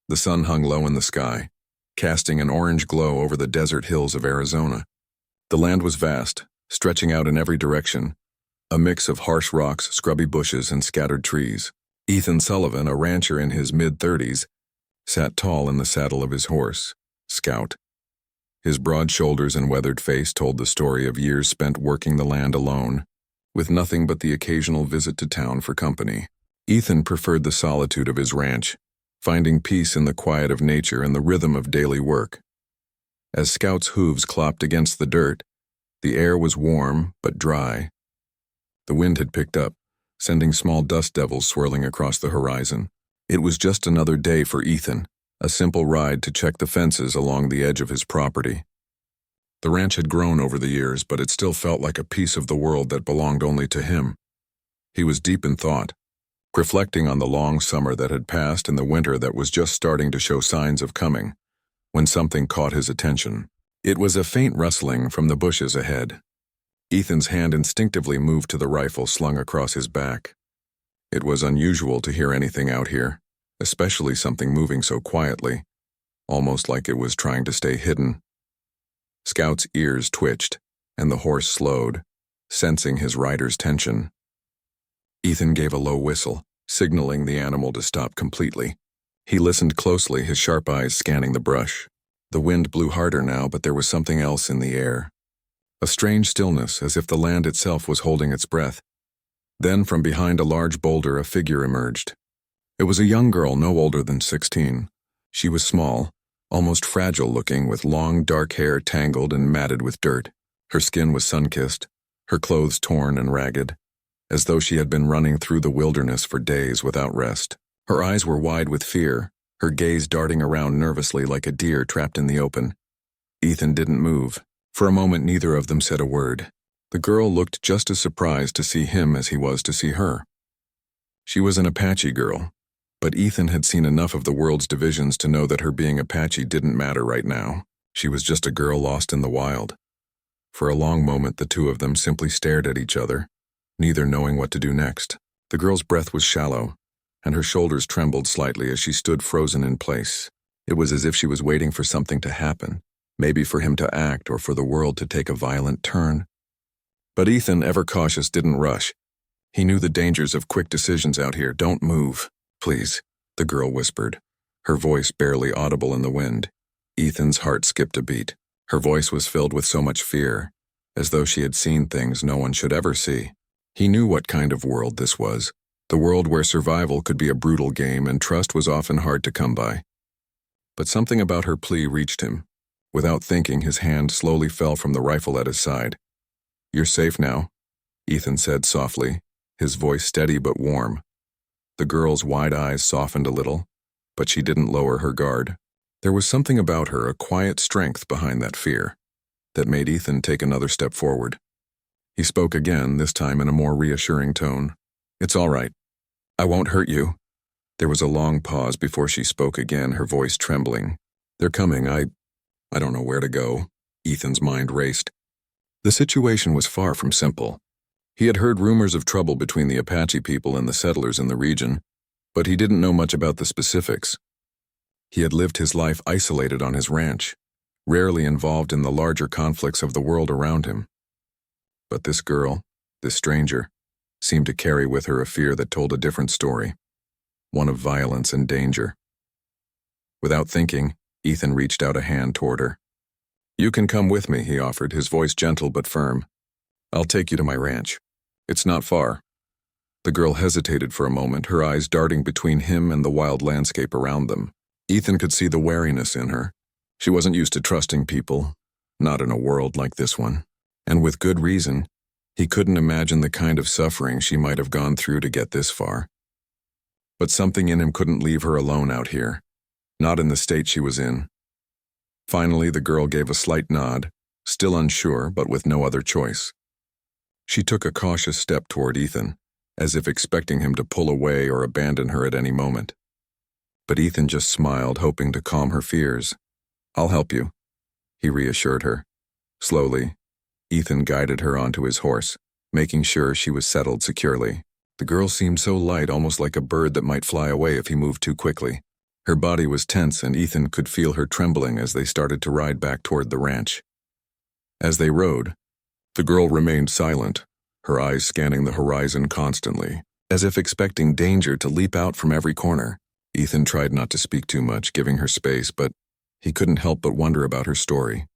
The sun hung low in the sky, casting an orange glow over the desert hills of Arizona. The land was vast, stretching out in every direction, a mix of harsh rocks, scrubby bushes, and scattered trees. Ethan Sullivan, a rancher in his mid-30s, sat tall in the saddle of his horse, Scout. His broad shoulders and weathered face told the story of years spent working the land alone, with nothing but the occasional visit to town for company. Ethan preferred the solitude of his ranch, finding peace in the quiet of nature and the rhythm of daily work. As Scout's hooves clopped against the dirt, the air was warm but dry. The wind had picked up, sending small dust devils swirling across the horizon. It was just another day for Ethan, a simple ride to check the fences along the edge of his property. The ranch had grown over the years, but it still felt like a piece of the world that belonged only to him. He was deep in thought, reflecting on the long summer that had passed and the winter that was just starting to show signs of coming, when something caught his attention. It was a faint rustling from the bushes ahead. Ethan's hand instinctively moved to the rifle slung across his back. It was unusual to hear anything out here, especially something moving so quietly, almost like it was trying to stay hidden. Scout's ears twitched, and the horse slowed, sensing his rider's tension. Ethan gave a low whistle, signaling the animal to stop completely. He listened closely, his sharp eyes scanning the brush. The wind blew harder now, but there was something else in the air. A strange stillness, as if the land itself was holding its breath. Then, from behind a large boulder, a figure emerged. It was a young girl no older than 16. She was small, almost fragile-looking, with long, dark hair tangled and matted with dirt. Her skin was sun-kissed, her clothes torn and ragged, as though she had been running through the wilderness for days without rest. Her eyes were wide with fear, her gaze darting around nervously like a deer trapped in the open. Ethan didn't move. For a moment, neither of them said a word. The girl looked just as surprised to see him as he was to see her. She was an Apache girl, but Ethan had seen enough of the world's divisions to know that her being Apache didn't matter right now. She was just a girl lost in the wild. For a long moment, the two of them simply stared at each other, neither knowing what to do next. The girl's breath was shallow, and her shoulders trembled slightly as she stood frozen in place. It was as if she was waiting for something to happen, maybe for him to act or for the world to take a violent turn. But Ethan, ever cautious, didn't rush. He knew the dangers of quick decisions out here. "Don't move, please," the girl whispered, her voice barely audible in the wind. Ethan's heart skipped a beat. Her voice was filled with so much fear, as though she had seen things no one should ever see. He knew what kind of world this was, the world where survival could be a brutal game and trust was often hard to come by. But something about her plea reached him. Without thinking, his hand slowly fell from the rifle at his side. "You're safe now," Ethan said softly, his voice steady but warm. The girl's wide eyes softened a little, but she didn't lower her guard. There was something about her, a quiet strength behind that fear, that made Ethan take another step forward. He spoke again, this time in a more reassuring tone. "It's all right. I won't hurt you." There was a long pause before she spoke again, her voice trembling. "They're coming. I don't know where to go." Ethan's mind raced. The situation was far from simple. He had heard rumors of trouble between the Apache people and the settlers in the region, but he didn't know much about the specifics. He had lived his life isolated on his ranch, rarely involved in the larger conflicts of the world around him. But this girl, this stranger, seemed to carry with her a fear that told a different story, one of violence and danger. Without thinking, Ethan reached out a hand toward her. "You can come with me," he offered, his voice gentle but firm. "I'll take you to my ranch. It's not far." The girl hesitated for a moment, her eyes darting between him and the wild landscape around them. Ethan could see the wariness in her. She wasn't used to trusting people, not in a world like this one. And with good reason, he couldn't imagine the kind of suffering she might have gone through to get this far. But something in him couldn't leave her alone out here, not in the state she was in. Finally, the girl gave a slight nod, still unsure, but with no other choice. She took a cautious step toward Ethan, as if expecting him to pull away or abandon her at any moment. But Ethan just smiled, hoping to calm her fears. "I'll help you," he reassured her. Slowly, Ethan guided her onto his horse, making sure she was settled securely. The girl seemed so light, almost like a bird that might fly away if he moved too quickly. Her body was tense and Ethan could feel her trembling as they started to ride back toward the ranch. As they rode, the girl remained silent, her eyes scanning the horizon constantly, as if expecting danger to leap out from every corner. Ethan tried not to speak too much, giving her space, but he couldn't help but wonder about her story.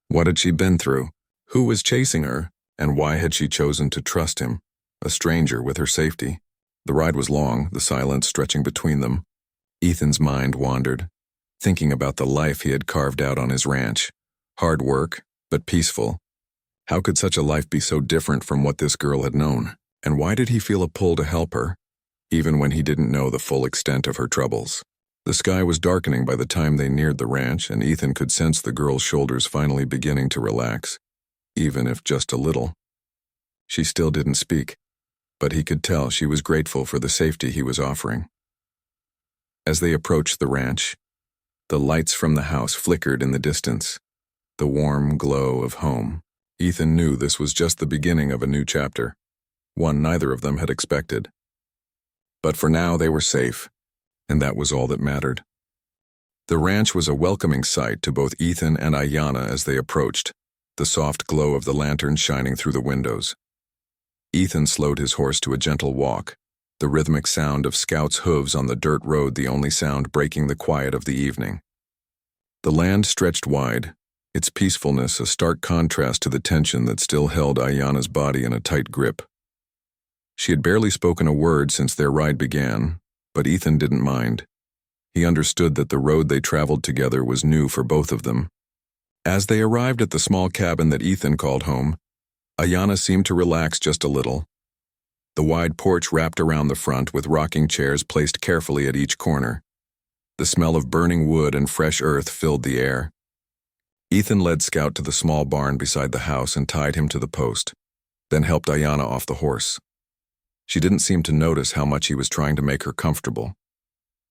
What had she been through? Who was chasing her? And why had she chosen to trust him, a stranger, with her safety? The ride was long, the silence stretching between them. Ethan's mind wandered, thinking about the life he had carved out on his ranch. Hard work, but peaceful. How could such a life be so different from what this girl had known? And why did he feel a pull to help her, even when he didn't know the full extent of her troubles? The sky was darkening by the time they neared the ranch, and Ethan could sense the girl's shoulders finally beginning to relax, even if just a little. She still didn't speak, but he could tell she was grateful for the safety he was offering. As they approached the ranch, the lights from the house flickered in the distance, the warm glow of home. Ethan knew this was just the beginning of a new chapter, one neither of them had expected. But for now they were safe, and that was all that mattered. The ranch was a welcoming sight to both Ethan and Ayanna as they approached, the soft glow of the lantern shining through the windows. Ethan slowed his horse to a gentle walk, the rhythmic sound of Scout's hooves on the dirt road the only sound breaking the quiet of the evening. The land stretched wide, its peacefulness a stark contrast to the tension that still held Ayanna's body in a tight grip. She had barely spoken a word since their ride began, but Ethan didn't mind. He understood that the road they traveled together was new for both of them. As they arrived at the small cabin that Ethan called home, Ayanna seemed to relax just a little. The wide porch wrapped around the front with rocking chairs placed carefully at each corner. The smell of burning wood and fresh earth filled the air. Ethan led Scout to the small barn beside the house and tied him to the post, then helped Ayanna off the horse. She didn't seem to notice how much he was trying to make her comfortable.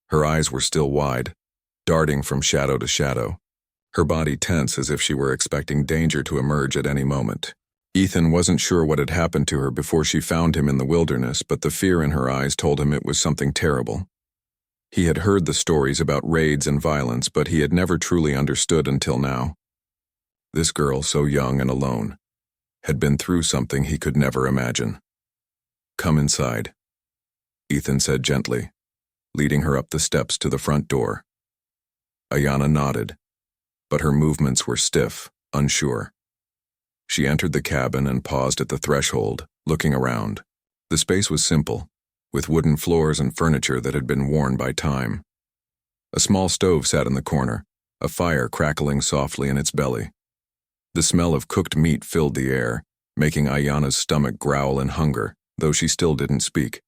Her eyes were still wide, darting from shadow to shadow, her body tense as if she were expecting danger to emerge at any moment. Ethan wasn't sure what had happened to her before she found him in the wilderness, but the fear in her eyes told him it was something terrible. He had heard the stories about raids and violence, but he had never truly understood until now. This girl, so young and alone, had been through something he could never imagine. "Come inside," Ethan said gently, leading her up the steps to the front door. Ayanna nodded, but her movements were stiff, unsure. She entered the cabin and paused at the threshold, looking around. The space was simple, with wooden floors and furniture that had been worn by time. A small stove sat in the corner, a fire crackling softly in its belly. The smell of cooked meat filled the air, making Ayanna's stomach growl in hunger, though she still didn't speak.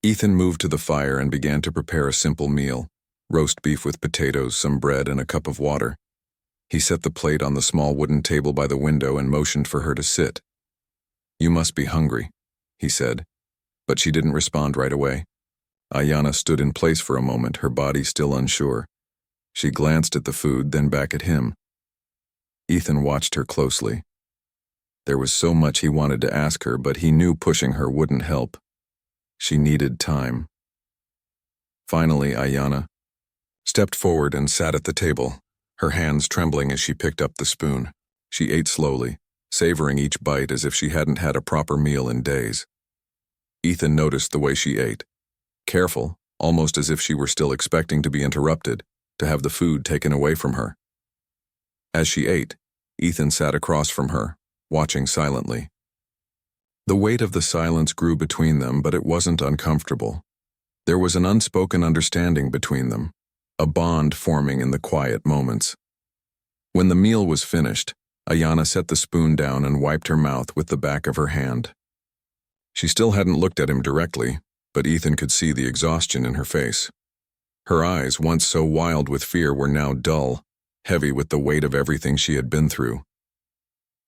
Ethan moved to the fire and began to prepare a simple meal, roast beef with potatoes, some bread, and a cup of water. He set the plate on the small wooden table by the window and motioned for her to sit. "You must be hungry," he said, but she didn't respond right away. Ayanna stood in place for a moment, her body still unsure. She glanced at the food, then back at him. Ethan watched her closely. There was so much he wanted to ask her, but he knew pushing her wouldn't help. She needed time. Finally, Ayanna stepped forward and sat at the table, her hands trembling as she picked up the spoon. She ate slowly, savoring each bite as if she hadn't had a proper meal in days. Ethan noticed the way she ate, careful, almost as if she were still expecting to be interrupted, to have the food taken away from her. As she ate, Ethan sat across from her, watching silently. The weight of the silence grew between them, but it wasn't uncomfortable. There was an unspoken understanding between them, a bond forming in the quiet moments. When the meal was finished, Ayanna set the spoon down and wiped her mouth with the back of her hand. She still hadn't looked at him directly, but Ethan could see the exhaustion in her face. Her eyes, once so wild with fear, were now dull, heavy with the weight of everything she had been through.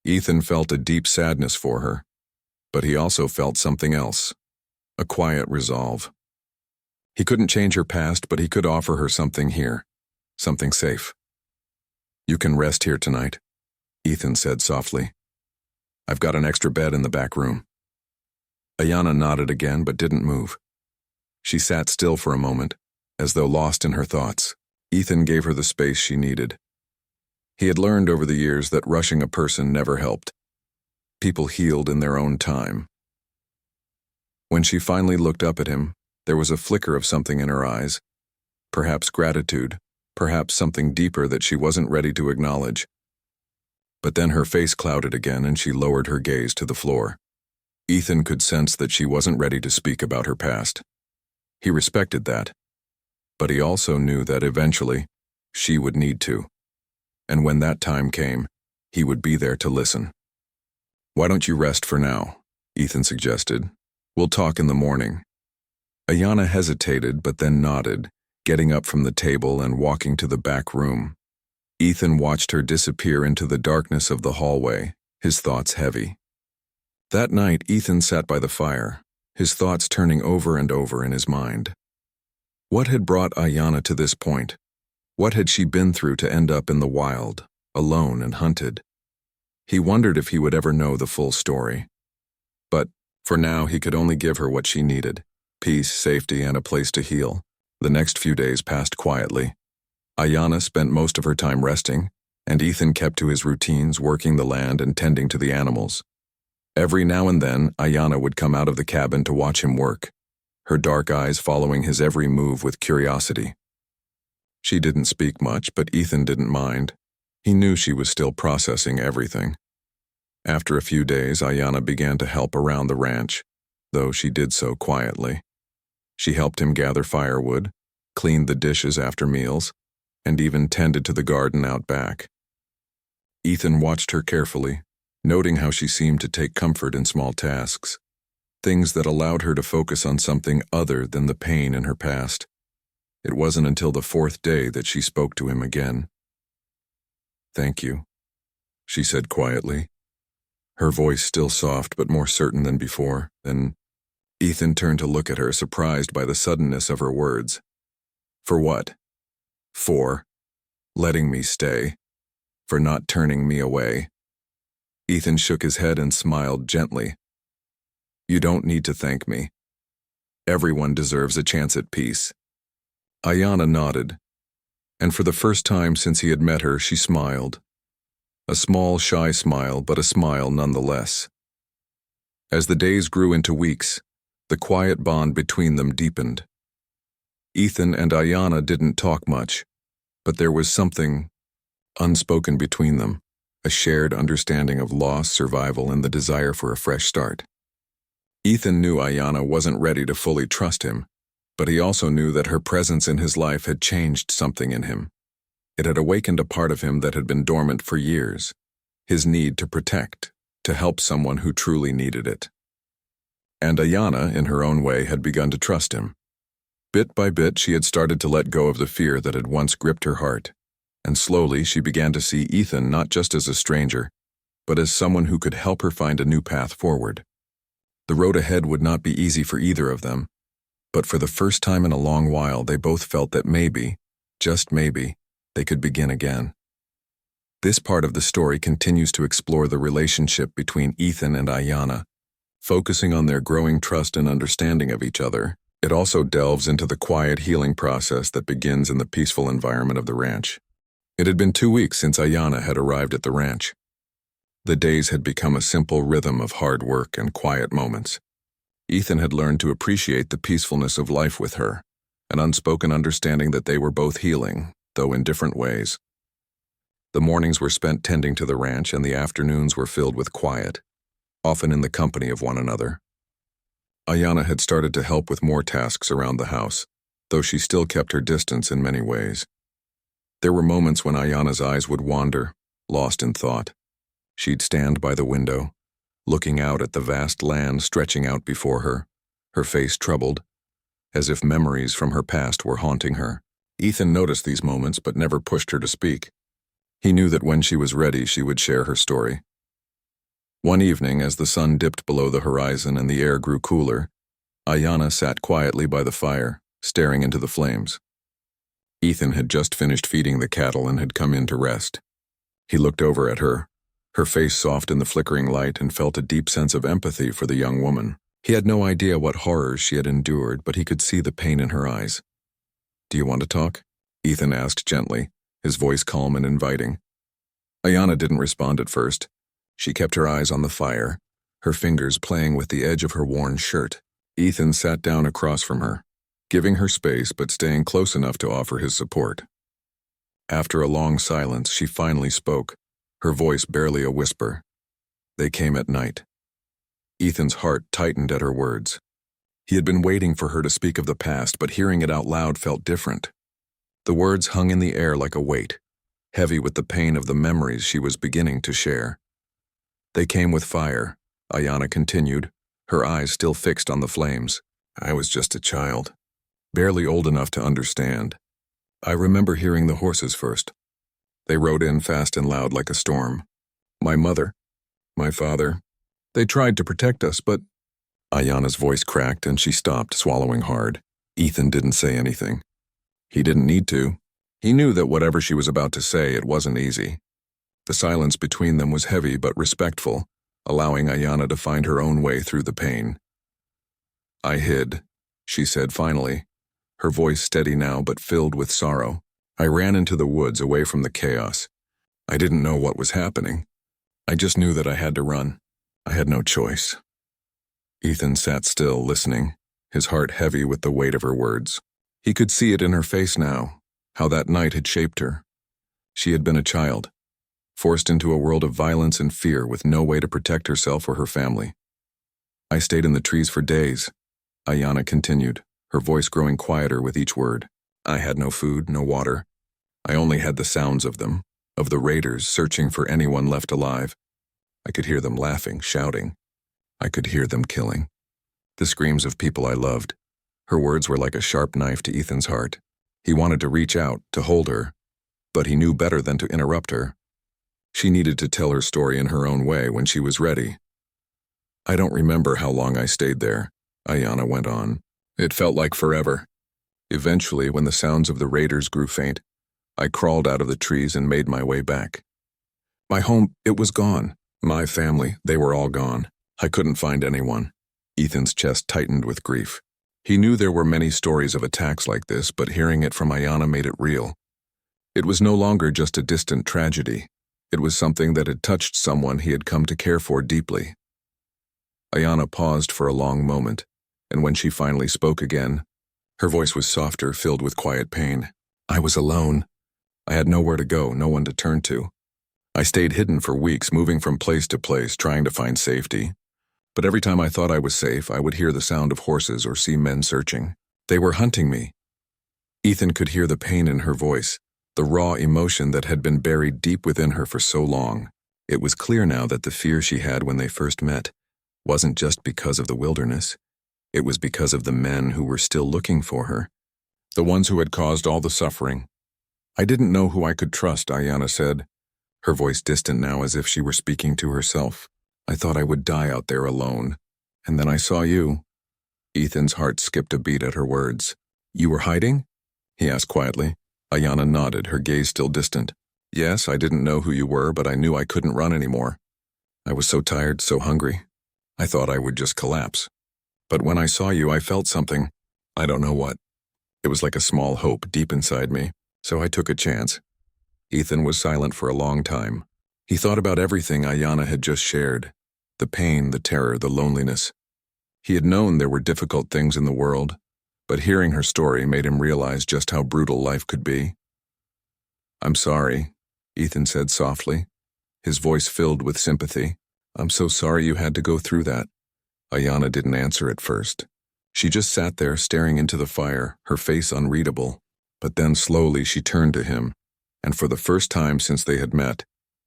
Ethan felt a deep sadness for her, but he also felt something else, a quiet resolve. He couldn't change her past, but he could offer her something here, something safe. "You can rest here tonight," Ethan said softly. "I've got an extra bed in the back room." Ayanna nodded again but didn't move. She sat still for a moment, as though lost in her thoughts. Ethan gave her the space she needed. He had learned over the years that rushing a person never helped. People healed in their own time. When she finally looked up at him, there was a flicker of something in her eyes. Perhaps gratitude, perhaps something deeper that she wasn't ready to acknowledge. But then her face clouded again and she lowered her gaze to the floor. Ethan could sense that she wasn't ready to speak about her past. He respected that. But he also knew that eventually, she would need to. And when that time came, he would be there to listen. "Why don't you rest for now?" Ethan suggested. "We'll talk in the morning." Ayanna hesitated but then nodded, getting up from the table and walking to the back room. Ethan watched her disappear into the darkness of the hallway, his thoughts heavy. That night, Ethan sat by the fire, his thoughts turning over and over in his mind. What had brought Ayanna to this point? What had she been through to end up in the wild, alone and hunted? He wondered if he would ever know the full story. But, for now, he could only give her what she needed: peace, safety, and a place to heal. The next few days passed quietly. Ayanna spent most of her time resting, and Ethan kept to his routines, working the land and tending to the animals. Every now and then, Ayanna would come out of the cabin to watch him work, her dark eyes following his every move with curiosity. She didn't speak much, but Ethan didn't mind. He knew she was still processing everything. After a few days, Ayanna began to help around the ranch, though she did so quietly. She helped him gather firewood, cleaned the dishes after meals, and even tended to the garden out back. Ethan watched her carefully, noting how she seemed to take comfort in small tasks, things that allowed her to focus on something other than the pain in her past. It wasn't until the 4th day that she spoke to him again. "Thank you," she said quietly, her voice still soft but more certain than before. Then Ethan turned to look at her, surprised by the suddenness of her words. "For what?" "For letting me stay. For not turning me away." Ethan shook his head and smiled gently. "You don't need to thank me. Everyone deserves a chance at peace." Ayanna nodded, and for the first time since he had met her, she smiled. A small, shy smile, but a smile nonetheless. As the days grew into weeks, the quiet bond between them deepened. Ethan and Ayanna didn't talk much, but there was something unspoken between them, a shared understanding of loss, survival, and the desire for a fresh start. Ethan knew Ayanna wasn't ready to fully trust him, but he also knew that her presence in his life had changed something in him. It had awakened a part of him that had been dormant for years, his need to protect, to help someone who truly needed it. And Ayanna, in her own way, had begun to trust him. Bit by bit, she had started to let go of the fear that had once gripped her heart, and slowly she began to see Ethan not just as a stranger, but as someone who could help her find a new path forward. The road ahead would not be easy for either of them, but for the first time in a long while, they both felt that maybe, just maybe, they could begin again. This part of the story continues to explore the relationship between Ethan and Ayanna, focusing on their growing trust and understanding of each other. It also delves into the quiet healing process that begins in the peaceful environment of the ranch. It had been 2 weeks since Ayanna had arrived at the ranch. The days had become a simple rhythm of hard work and quiet moments. Ethan had learned to appreciate the peacefulness of life with her, an unspoken understanding that they were both healing, though in different ways. The mornings were spent tending to the ranch, and the afternoons were filled with quiet, often in the company of one another. Ayanna had started to help with more tasks around the house, though she still kept her distance in many ways. There were moments when Ayanna's eyes would wander, lost in thought. She'd stand by the window, looking out at the vast land stretching out before her, her face troubled, as if memories from her past were haunting her. Ethan noticed these moments but never pushed her to speak. He knew that when she was ready, she would share her story. One evening, as the sun dipped below the horizon and the air grew cooler, Ayanna sat quietly by the fire, staring into the flames. Ethan had just finished feeding the cattle and had come in to rest. He looked over at her, her face soft in the flickering light, and felt a deep sense of empathy for the young woman. He had no idea what horrors she had endured, but he could see the pain in her eyes. "Do you want to talk?" Ethan asked gently, his voice calm and inviting. Ayana didn't respond at first. She kept her eyes on the fire, her fingers playing with the edge of her worn shirt. Ethan sat down across from her, giving her space but staying close enough to offer his support. After a long silence, she finally spoke, her voice barely a whisper. They came at night. Ethan's heart tightened at her words. He had been waiting for her to speak of the past, but hearing it out loud felt different. The words hung in the air like a weight, heavy with the pain of the memories she was beginning to share. They came with fire, Ayana continued, her eyes still fixed on the flames. I was just a child, barely old enough to understand. I remember hearing the horses first. They rode in fast and loud like a storm. My mother, my father, they tried to protect us, but... Ayana's voice cracked and she stopped, swallowing hard. Ethan didn't say anything. He didn't need to. He knew that whatever she was about to say, it wasn't easy. The silence between them was heavy but respectful, allowing Ayana to find her own way through the pain. I hid, she said finally, her voice steady now but filled with sorrow. I ran into the woods away from the chaos. I didn't know what was happening. I just knew that I had to run. I had no choice. Ethan sat still, listening, his heart heavy with the weight of her words. He could see it in her face now, how that night had shaped her. She had been a child, forced into a world of violence and fear with no way to protect herself or her family. I stayed in the trees for days, Ayana continued, her voice growing quieter with each word. I had no food, no water. I only had the sounds of them, of the raiders searching for anyone left alive. I could hear them laughing, shouting. I could hear them killing. The screams of people I loved. Her words were like a sharp knife to Ethan's heart. He wanted to reach out, to hold her, but he knew better than to interrupt her. She needed to tell her story in her own way when she was ready. I don't remember how long I stayed there, Ayana went on. It felt like forever. Eventually, when the sounds of the raiders grew faint, I crawled out of the trees and made my way back. My home, it was gone. My family, they were all gone. I couldn't find anyone. Ethan's chest tightened with grief. He knew there were many stories of attacks like this, but hearing it from Ayana made it real. It was no longer just a distant tragedy. It was something that had touched someone he had come to care for deeply. Ayana paused for a long moment, and when she finally spoke again, her voice was softer, filled with quiet pain. I was alone. I had nowhere to go, no one to turn to. I stayed hidden for weeks, moving from place to place, trying to find safety. But every time I thought I was safe, I would hear the sound of horses or see men searching. They were hunting me. Ethan could hear the pain in her voice, the raw emotion that had been buried deep within her for so long. It was clear now that the fear she had when they first met wasn't just because of the wilderness. It was because of the men who were still looking for her, the ones who had caused all the suffering. I didn't know who I could trust, Ayana said, her voice distant now as if she were speaking to herself. I thought I would die out there alone. And then I saw you. Ethan's heart skipped a beat at her words. You were hiding? He asked quietly. Ayana nodded, her gaze still distant. Yes, I didn't know who you were, but I knew I couldn't run anymore. I was so tired, so hungry. I thought I would just collapse. But when I saw you, I felt something. I don't know what. It was like a small hope deep inside me, so I took a chance. Ethan was silent for a long time. He thought about everything Ayana had just shared. The pain, the terror, the loneliness. He had known there were difficult things in the world, but hearing her story made him realize just how brutal life could be. I'm sorry, Ethan said softly, his voice filled with sympathy. I'm so sorry you had to go through that. Ayana didn't answer at first. She just sat there staring into the fire, her face unreadable. But then slowly she turned to him, and for the first time since they had met,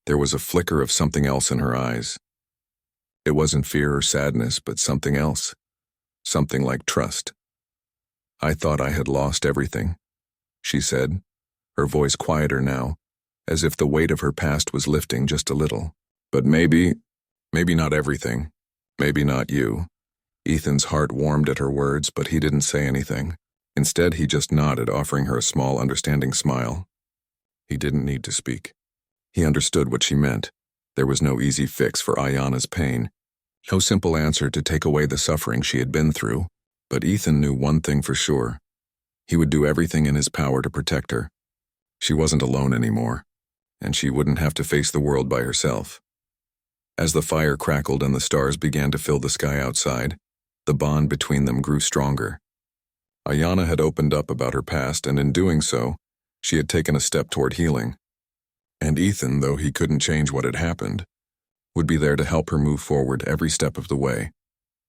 there was a flicker of something else in her eyes. It wasn't fear or sadness, but something else. Something like trust. I thought I had lost everything, she said, her voice quieter now, as if the weight of her past was lifting just a little. But maybe not everything. Maybe not you. Ethan's heart warmed at her words, but he didn't say anything. Instead, he just nodded, offering her a small, understanding smile. He didn't need to speak. He understood what she meant. There was no easy fix for Ayana's pain, no simple answer to take away the suffering she had been through. But Ethan knew one thing for sure. He would do everything in his power to protect her. She wasn't alone anymore, and she wouldn't have to face the world by herself. As the fire crackled and the stars began to fill the sky outside, the bond between them grew stronger. Ayanna had opened up about her past, and in doing so, she had taken a step toward healing. And Ethan, though he couldn't change what had happened, would be there to help her move forward every step of the way.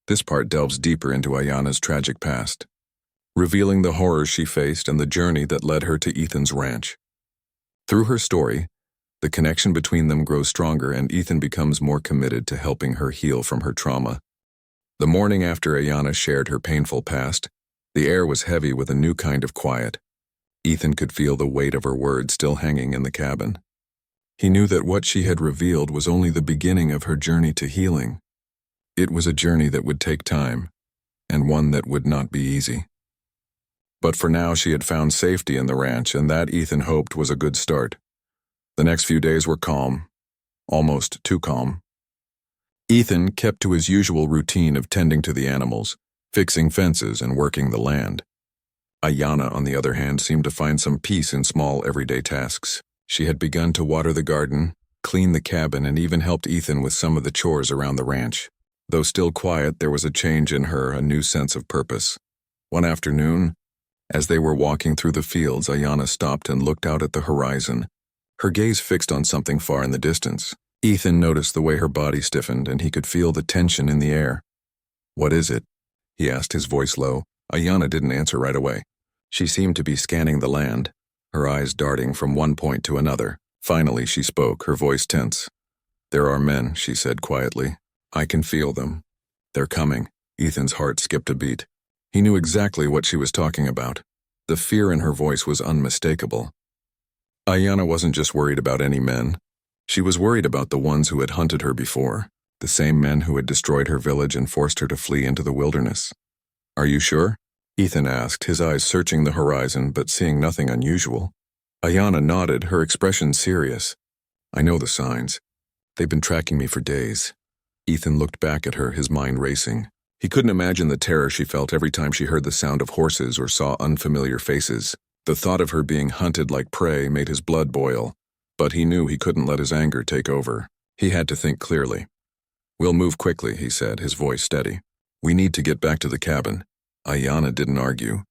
This part delves deeper into Ayanna's tragic past, revealing the horrors she faced and the journey that led her to Ethan's ranch. Through her story, the connection between them grows stronger and Ethan becomes more committed to helping her heal from her trauma. The morning after Ayanna shared her painful past, the air was heavy with a new kind of quiet. Ethan could feel the weight of her words still hanging in the cabin. He knew that what she had revealed was only the beginning of her journey to healing. It was a journey that would take time, and one that would not be easy. But for now she had found safety in the ranch, and that Ethan hoped was a good start. The next few days were calm, almost too calm. Ethan kept to his usual routine of tending to the animals, fixing fences and working the land. Ayanna, on the other hand, seemed to find some peace in small everyday tasks. She had begun to water the garden, clean the cabin, and even helped Ethan with some of the chores around the ranch. Though still quiet, there was a change in her, a new sense of purpose. One afternoon, as they were walking through the fields, Ayanna stopped and looked out at the horizon, her gaze fixed on something far in the distance. Ethan noticed the way her body stiffened, and he could feel the tension in the air. "What is it?" he asked, his voice low. Ayanna didn't answer right away. She seemed to be scanning the land, her eyes darting from one point to another. Finally, she spoke, her voice tense. "There are men," she said quietly. "I can feel them. They're coming." Ethan's heart skipped a beat. He knew exactly what she was talking about. The fear in her voice was unmistakable. Ayanna wasn't just worried about any men. She was worried about the ones who had hunted her before, the same men who had destroyed her village and forced her to flee into the wilderness. "Are you sure?" Ethan asked, his eyes searching the horizon but seeing nothing unusual. Ayanna nodded, her expression serious. "I know the signs. They've been tracking me for days." Ethan looked back at her, his mind racing. He couldn't imagine the terror she felt every time she heard the sound of horses or saw unfamiliar faces. The thought of her being hunted like prey made his blood boil, but he knew he couldn't let his anger take over. He had to think clearly. "We'll move quickly," he said, his voice steady. "We need to get back to the cabin." Ayanna didn't argue.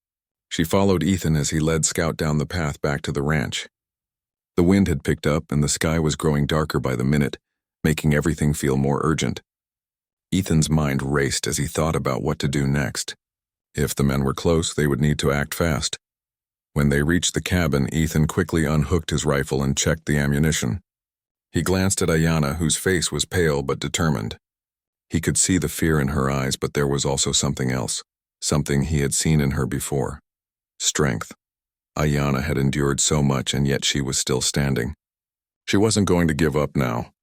She followed Ethan as he led Scout down the path back to the ranch. The wind had picked up and the sky was growing darker by the minute, making everything feel more urgent. Ethan's mind raced as he thought about what to do next. If the men were close, they would need to act fast. When they reached the cabin, Ethan quickly unhooked his rifle and checked the ammunition. He glanced at Ayanna, whose face was pale but determined. He could see the fear in her eyes, but there was also something else, something he had seen in her before. Strength. Ayanna had endured so much, and yet she was still standing. She wasn't going to give up now.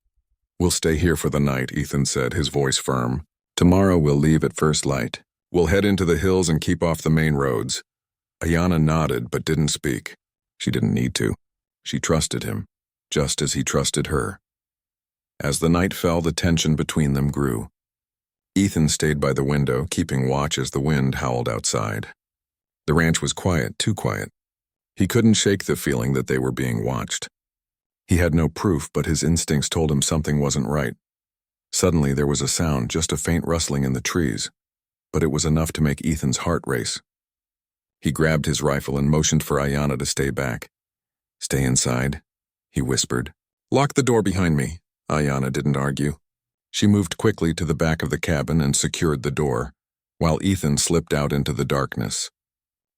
"We'll stay here for the night," Ethan said, his voice firm. "Tomorrow we'll leave at first light. We'll head into the hills and keep off the main roads." Ayanna nodded but didn't speak. She didn't need to. She trusted him, just as he trusted her. As the night fell, the tension between them grew. Ethan stayed by the window, keeping watch as the wind howled outside. The ranch was quiet, too quiet. He couldn't shake the feeling that they were being watched. He had no proof, but his instincts told him something wasn't right. Suddenly there was a sound, just a faint rustling in the trees, but it was enough to make Ethan's heart race. He grabbed his rifle and motioned for Ayanna to stay back. "Stay inside," he whispered. "Lock the door behind me." Ayanna didn't argue. She moved quickly to the back of the cabin and secured the door, while Ethan slipped out into the darkness.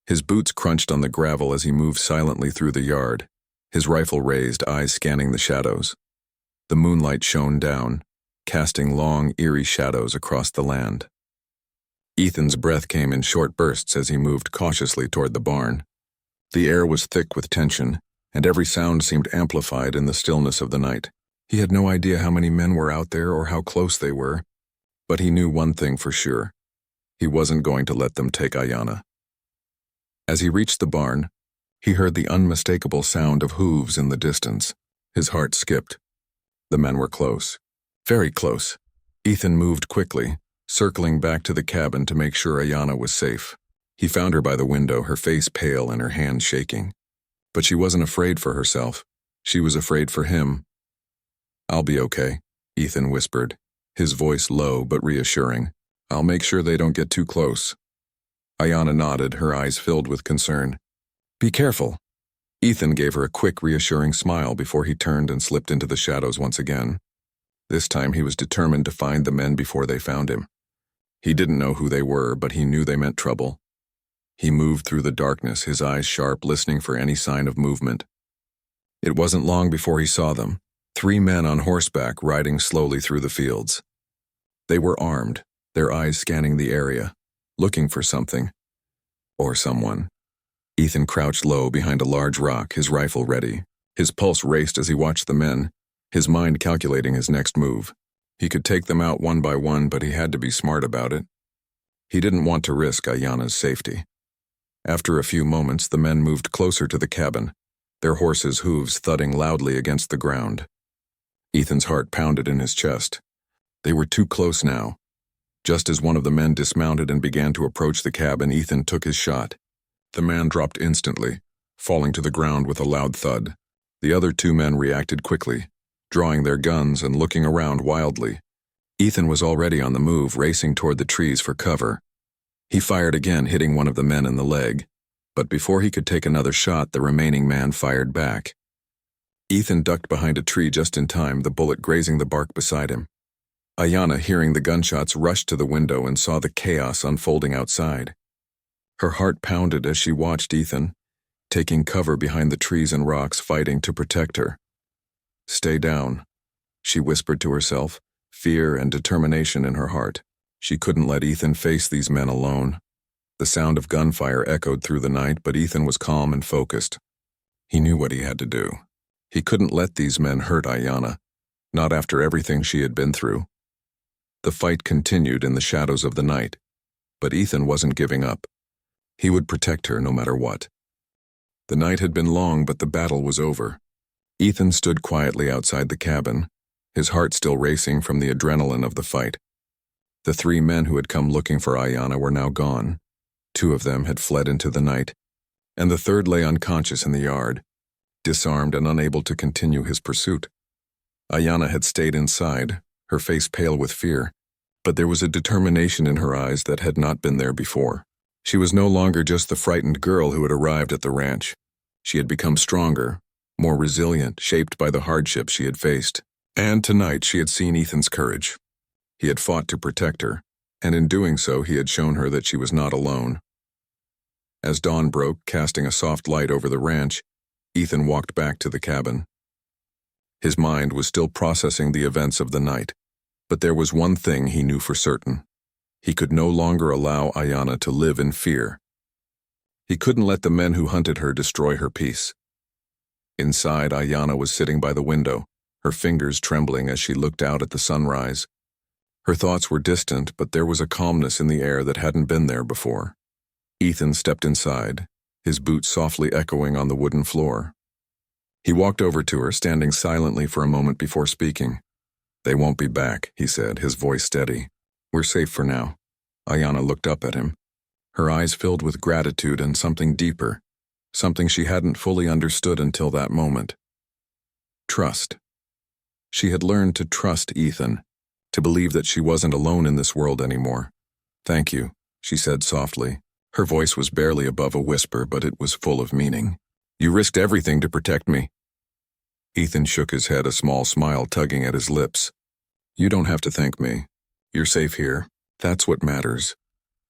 His boots crunched on the gravel as he moved silently through the yard, his rifle raised, eyes scanning the shadows. The moonlight shone down, casting long, eerie shadows across the land. Ethan's breath came in short bursts as he moved cautiously toward the barn. The air was thick with tension, and every sound seemed amplified in the stillness of the night. He had no idea how many men were out there or how close they were, but he knew one thing for sure. He wasn't going to let them take Ayanna. As he reached the barn, he heard the unmistakable sound of hooves in the distance. His heart skipped. The men were close. Very close. Ethan moved quickly, circling back to the cabin to make sure Ayanna was safe. He found her by the window, her face pale and her hands shaking. But she wasn't afraid for herself. She was afraid for him. "I'll be okay," Ethan whispered, his voice low but reassuring. "I'll make sure they don't get too close." Ayanna nodded, her eyes filled with concern. "Be careful." Ethan gave her a quick, reassuring smile before he turned and slipped into the shadows once again. This time he was determined to find the men before they found him. He didn't know who they were, but he knew they meant trouble. He moved through the darkness, his eyes sharp, listening for any sign of movement. It wasn't long before he saw them, 3 men on horseback riding slowly through the fields. They were armed, their eyes scanning the area, looking for something. Or someone. Ethan crouched low behind a large rock, his rifle ready. His pulse raced as he watched the men, his mind calculating his next move. He could take them out one by one, but he had to be smart about it. He didn't want to risk Ayanna's safety. After a few moments, the men moved closer to the cabin, their horses' hooves thudding loudly against the ground. Ethan's heart pounded in his chest. They were too close now. Just as one of the men dismounted and began to approach the cabin, Ethan took his shot. The man dropped instantly, falling to the ground with a loud thud. The other 2 men reacted quickly, drawing their guns and looking around wildly. Ethan was already on the move, racing toward the trees for cover. He fired again, hitting one of the men in the leg, but before he could take another shot, the remaining man fired back. Ethan ducked behind a tree just in time, the bullet grazing the bark beside him. Ayanna, hearing the gunshots, rushed to the window and saw the chaos unfolding outside. Her heart pounded as she watched Ethan, taking cover behind the trees and rocks, fighting to protect her. "Stay down," she whispered to herself, fear and determination in her heart. She couldn't let Ethan face these men alone. The sound of gunfire echoed through the night, but Ethan was calm and focused. He knew what he had to do. He couldn't let these men hurt Ayanna, not after everything she had been through. The fight continued in the shadows of the night, but Ethan wasn't giving up. He would protect her no matter what. The night had been long, but the battle was over. Ethan stood quietly outside the cabin, his heart still racing from the adrenaline of the fight. The 3 men who had come looking for Ayanna were now gone. 2 of them had fled into the night, and the 3rd lay unconscious in the yard, disarmed and unable to continue his pursuit. Ayanna had stayed inside, her face pale with fear, but there was a determination in her eyes that had not been there before. She was no longer just the frightened girl who had arrived at the ranch. She had become stronger, more resilient, shaped by the hardships she had faced. And tonight she had seen Ethan's courage. He had fought to protect her, and in doing so he had shown her that she was not alone. As dawn broke, casting a soft light over the ranch, Ethan walked back to the cabin. His mind was still processing the events of the night, but there was one thing he knew for certain. He could no longer allow Ayanna to live in fear. He couldn't let the men who hunted her destroy her peace. Inside, Ayanna was sitting by the window, her fingers trembling as she looked out at the sunrise. Her thoughts were distant, but there was a calmness in the air that hadn't been there before. Ethan stepped inside, his boots softly echoing on the wooden floor. He walked over to her, standing silently for a moment before speaking. "They won't be back," he said, his voice steady. "We're safe for now." Ayanna looked up at him, her eyes filled with gratitude and something deeper, something she hadn't fully understood until that moment. Trust. She had learned to trust Ethan, to believe that she wasn't alone in this world anymore. "Thank you," she said softly. Her voice was barely above a whisper, but it was full of meaning. "You risked everything to protect me." Ethan shook his head, a small smile tugging at his lips. "You don't have to thank me. You're safe here. That's what matters."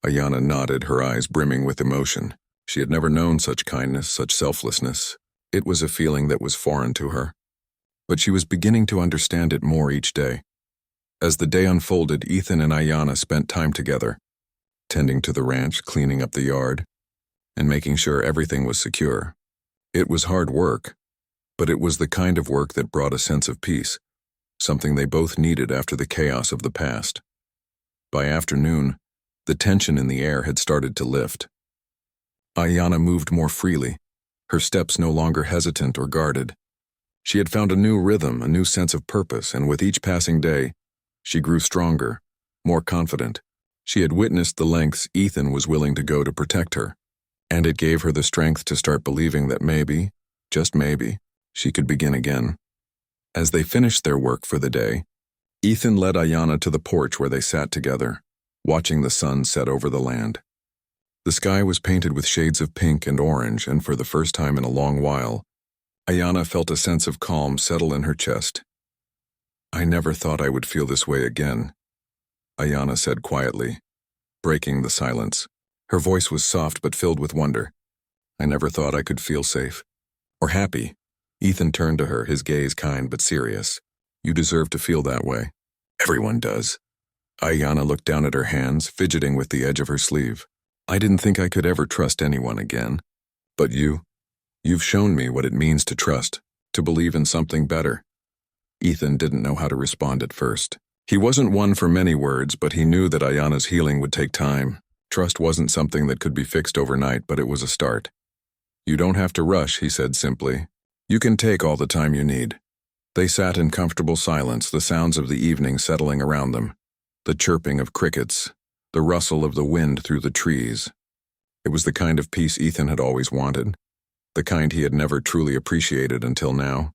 Ayanna nodded, her eyes brimming with emotion. She had never known such kindness, such selflessness. It was a feeling that was foreign to her. But she was beginning to understand it more each day. As the day unfolded, Ethan and Ayanna spent time together, tending to the ranch, cleaning up the yard, and making sure everything was secure. It was hard work, but it was the kind of work that brought a sense of peace, something they both needed after the chaos of the past. By afternoon, the tension in the air had started to lift. Ayanna moved more freely, her steps no longer hesitant or guarded. She had found a new rhythm, a new sense of purpose, and with each passing day, she grew stronger, more confident, She had witnessed the lengths Ethan was willing to go to protect her, and it gave her the strength to start believing that maybe, just maybe, she could begin again. As they finished their work for the day, Ethan led Ayanna to the porch where they sat together, watching the sun set over the land. The sky was painted with shades of pink and orange, and for the first time in a long while, Ayanna felt a sense of calm settle in her chest. "I never thought I would feel this way again," Ayanna said quietly, breaking the silence. Her voice was soft but filled with wonder. "I never thought I could feel safe. Or happy." Ethan turned to her, his gaze kind but serious. "You deserve to feel that way. Everyone does." Ayanna looked down at her hands, fidgeting with the edge of her sleeve. "I didn't think I could ever trust anyone again. But you've shown me what it means to trust, to believe in something better." Ethan didn't know how to respond at first. He wasn't one for many words, but he knew that Ayanna's healing would take time. Trust wasn't something that could be fixed overnight, but it was a start. "You don't have to rush," he said simply. "You can take all the time you need." They sat in comfortable silence, the sounds of the evening settling around them, the chirping of crickets, the rustle of the wind through the trees. It was the kind of peace Ethan had always wanted, the kind he had never truly appreciated until now.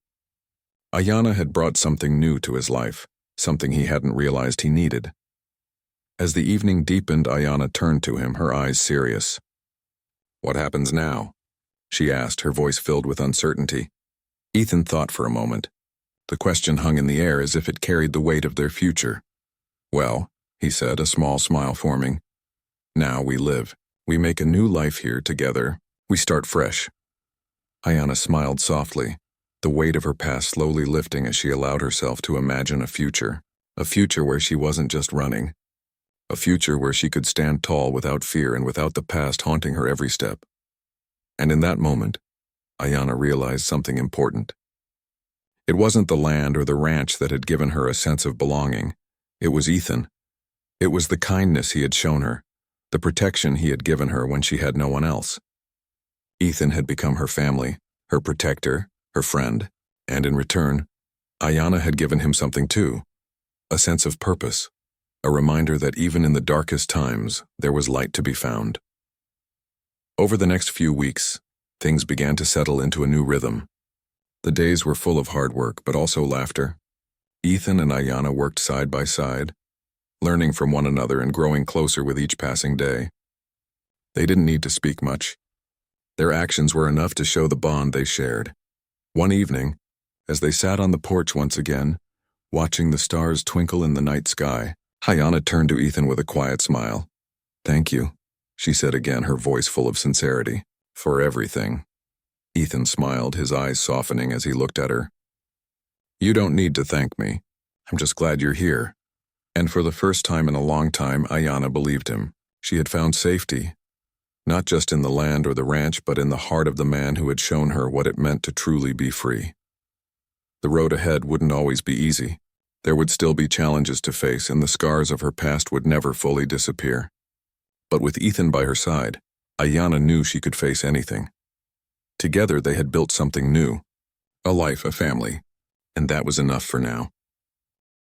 Ayanna had brought something new to his life, something he hadn't realized he needed. As the evening deepened, Ayanna turned to him, her eyes serious. "What happens now?" she asked, her voice filled with uncertainty. Ethan thought for a moment. The question hung in the air as if it carried the weight of their future. "Well," he said, a small smile forming, "now we live. We make a new life here together. We start fresh." Ayanna smiled softly, the weight of her past slowly lifting as she allowed herself to imagine a future where she wasn't just running, a future where she could stand tall without fear and without the past haunting her every step. And in that moment, Ayanna realized something important. It wasn't the land or the ranch that had given her a sense of belonging. It was Ethan. It was the kindness he had shown her, the protection he had given her when she had no one else. Ethan had become her family, her protector, her friend, and in return, Ayanna had given him something too, a sense of purpose, a reminder that even in the darkest times, there was light to be found. Over the next few weeks, things began to settle into a new rhythm. The days were full of hard work, but also laughter. Ethan and Ayanna worked side by side, learning from one another and growing closer with each passing day. They didn't need to speak much. Their actions were enough to show the bond they shared. One evening, as they sat on the porch once again, watching the stars twinkle in the night sky, Ayanna turned to Ethan with a quiet smile. "Thank you," she said again, her voice full of sincerity, "for everything." Ethan smiled, his eyes softening as he looked at her. "You don't need to thank me. I'm just glad you're here." And for the first time in a long time, Ayanna believed him. She had found safety, not just in the land or the ranch, but in the heart of the man who had shown her what it meant to truly be free. The road ahead wouldn't always be easy. There would still be challenges to face, and the scars of her past would never fully disappear. But with Ethan by her side, Ayanna knew she could face anything. Together they had built something new, a life, a family, and that was enough for now.